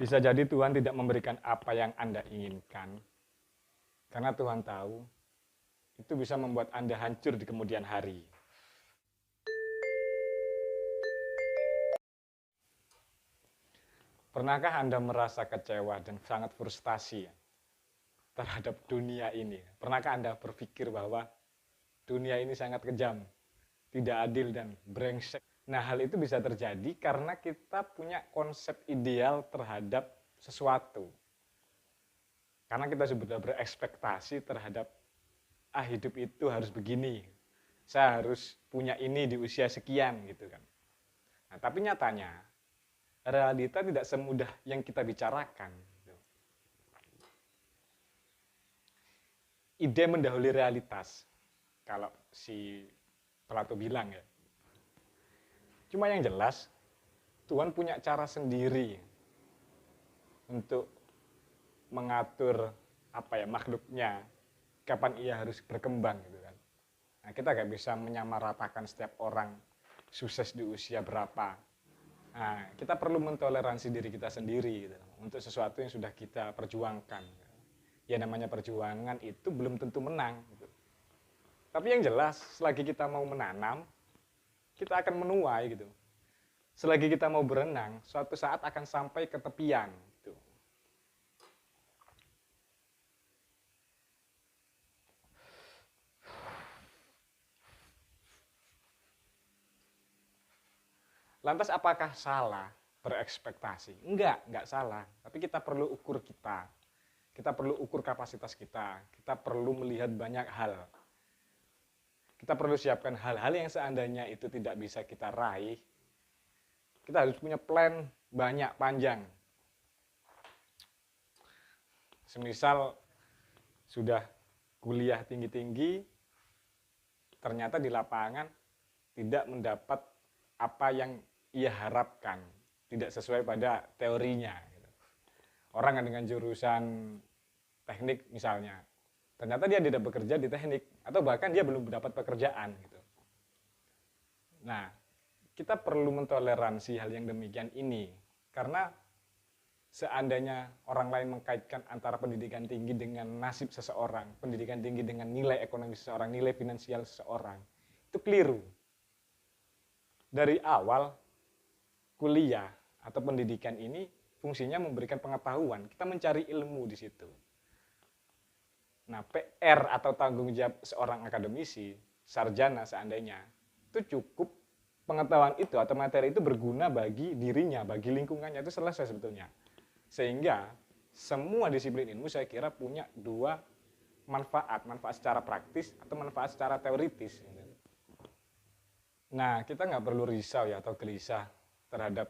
Bisa jadi Tuhan tidak memberikan apa yang Anda inginkan, karena Tuhan tahu itu bisa membuat Anda hancur di kemudian hari. Pernahkah Anda merasa kecewa dan sangat frustasi terhadap dunia ini? Pernahkah Anda berpikir bahwa dunia ini sangat kejam, tidak adil, dan brengsek? Nah, hal itu bisa terjadi karena kita punya konsep ideal terhadap sesuatu. Karena kita sudah berekspektasi terhadap, hidup itu harus begini, saya harus punya ini di usia sekian, gitu kan. Nah, tapi nyatanya, realita tidak semudah yang kita bicarakan. Ide mendahului realitas, kalau si Plato bilang ya. Cuma yang jelas, Tuhan punya cara sendiri untuk mengatur makhluknya, kapan ia harus berkembang gitu kan. Nah, kita gak bisa menyamaratakan setiap orang sukses di usia berapa. Nah, kita perlu mentoleransi diri kita sendiri gitu, untuk sesuatu yang sudah kita perjuangkan. Ya namanya perjuangan itu belum tentu menang. Gitu. Tapi yang jelas, selagi kita mau menanam, kita akan menuai gitu. Selagi kita mau berenang, suatu saat akan sampai ke tepian. Gitu. Lantas apakah salah berekspektasi? Enggak salah. Tapi kita perlu ukur kita. Kita perlu ukur kapasitas kita. Kita perlu melihat banyak hal. Kita perlu siapkan hal-hal yang seandainya itu tidak bisa kita raih. Kita harus punya plan banyak, panjang. Semisal sudah kuliah tinggi-tinggi, ternyata di lapangan tidak mendapat apa yang ia harapkan, tidak sesuai pada teorinya. Orang dengan jurusan teknik misalnya, ternyata dia tidak bekerja di teknik, atau bahkan dia belum mendapat pekerjaan. Gitu. Nah, kita perlu mentoleransi hal yang demikian ini, karena seandainya orang lain mengkaitkan antara pendidikan tinggi dengan nasib seseorang, pendidikan tinggi dengan nilai ekonomi seseorang, nilai finansial seseorang, itu keliru. Dari awal, kuliah atau pendidikan ini fungsinya memberikan pengetahuan, kita mencari ilmu di situ. Nah, PR atau tanggung jawab seorang akademisi, sarjana seandainya, itu cukup pengetahuan itu atau materi itu berguna bagi dirinya, bagi lingkungannya, itu selesai sebetulnya. Sehingga semua disiplin ilmu saya kira punya dua manfaat secara praktis atau manfaat secara teoritis. Nah, kita nggak perlu risau ya atau gelisah terhadap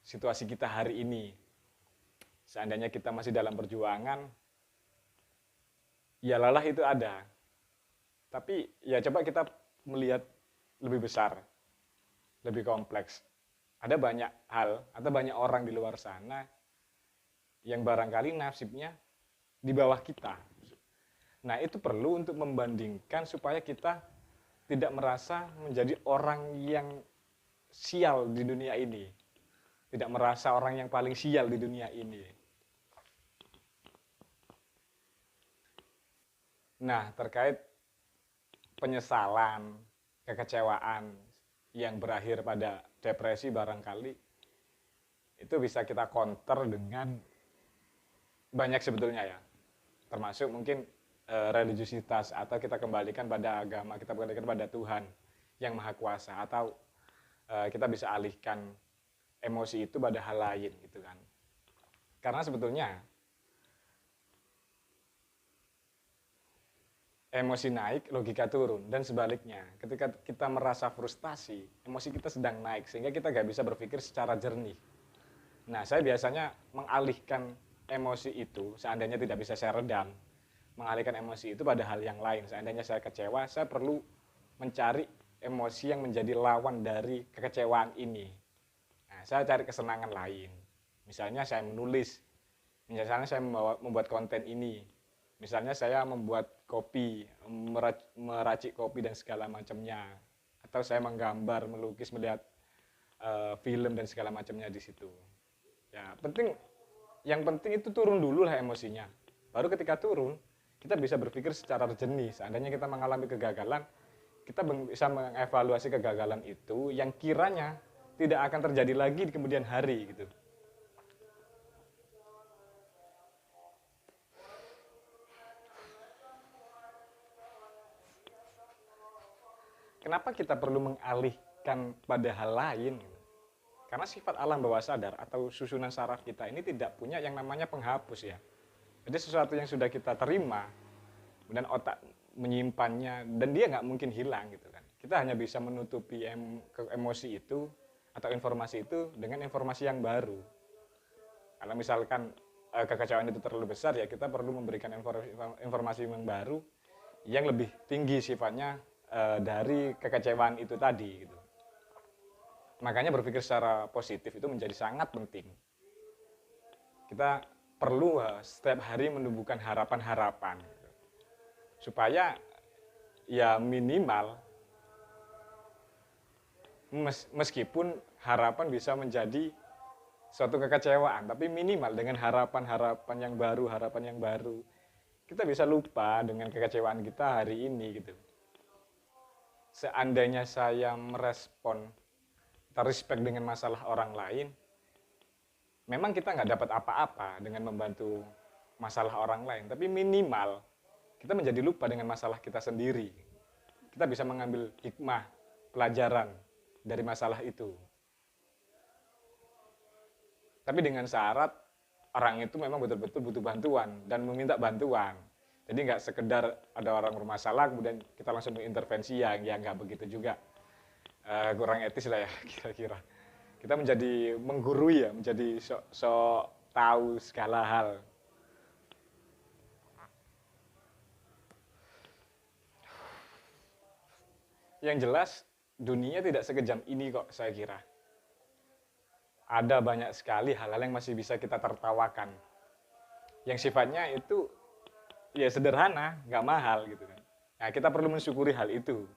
situasi kita hari ini. Seandainya kita masih dalam perjuangan, ya lelah itu ada. Tapi ya coba kita melihat lebih besar, lebih kompleks. Ada banyak hal atau banyak orang di luar sana yang barangkali nasibnya di bawah kita. Nah, itu perlu untuk membandingkan supaya kita tidak merasa menjadi orang yang sial di dunia ini. Tidak merasa orang yang paling sial di dunia ini. Nah, terkait penyesalan, kekecewaan yang berakhir pada depresi barangkali, itu bisa kita counter dengan banyak sebetulnya ya. Termasuk mungkin religiusitas, atau kita kembalikan pada agama, kita kembalikan pada Tuhan yang Maha Kuasa, atau kita bisa alihkan emosi itu pada hal lain gitu kan. Karena sebetulnya emosi naik, logika turun, dan sebaliknya. Ketika kita merasa frustasi, emosi kita sedang naik, sehingga kita nggak bisa berpikir secara jernih. Nah, saya biasanya mengalihkan emosi itu, seandainya tidak bisa saya redam, mengalihkan emosi itu pada hal yang lain. Seandainya saya kecewa, saya perlu mencari emosi yang menjadi lawan dari kekecewaan ini. Nah, saya cari kesenangan lain. Misalnya saya menulis, misalnya saya membuat konten ini, misalnya saya membuat kopi, meracik kopi dan segala macamnya, atau saya menggambar, melukis, melihat film dan segala macamnya di situ. Ya, yang penting itu turun dulu lah emosinya. Baru ketika turun, kita bisa berpikir secara jernih. Seandainya kita mengalami kegagalan, kita bisa mengevaluasi kegagalan itu yang kiranya tidak akan terjadi lagi di kemudian hari gitu. Kenapa kita perlu mengalihkan pada hal lain? Karena sifat alam bawah sadar atau susunan saraf kita ini tidak punya yang namanya penghapus ya. Jadi sesuatu yang sudah kita terima, kemudian otak menyimpannya, dan dia nggak mungkin hilang gitu kan. Kita hanya bisa menutupi emosi itu atau informasi itu dengan informasi yang baru. Kalau misalkan kekecewaan itu terlalu besar, ya kita perlu memberikan informasi yang baru yang lebih tinggi sifatnya dari kekecewaan itu tadi gitu. Makanya berpikir secara positif itu menjadi sangat penting. Kita perlu setiap hari menumbuhkan harapan-harapan gitu. Supaya ya minimal meskipun harapan bisa menjadi suatu kekecewaan, tapi minimal dengan harapan-harapan yang baru, kita bisa lupa dengan kekecewaan kita hari ini gitu. Seandainya saya merespon respect dengan masalah orang lain, memang kita nggak dapat apa-apa dengan membantu masalah orang lain, tapi minimal kita menjadi lupa dengan masalah kita sendiri. Kita bisa mengambil hikmah, pelajaran dari masalah itu. Tapi dengan syarat orang itu memang betul-betul butuh bantuan dan meminta bantuan. Jadi nggak sekedar ada orang bermasalah kemudian kita langsung mengintervensi, ya nggak begitu juga. Kurang etis lah ya kira-kira. Kita menjadi menggurui ya, menjadi sok tahu segala hal. Yang jelas dunia tidak sekejam ini kok saya kira. Ada banyak sekali hal-hal yang masih bisa kita tertawakan. Yang sifatnya itu ya sederhana, nggak mahal gitu kan. Nah, kita perlu mensyukuri hal itu.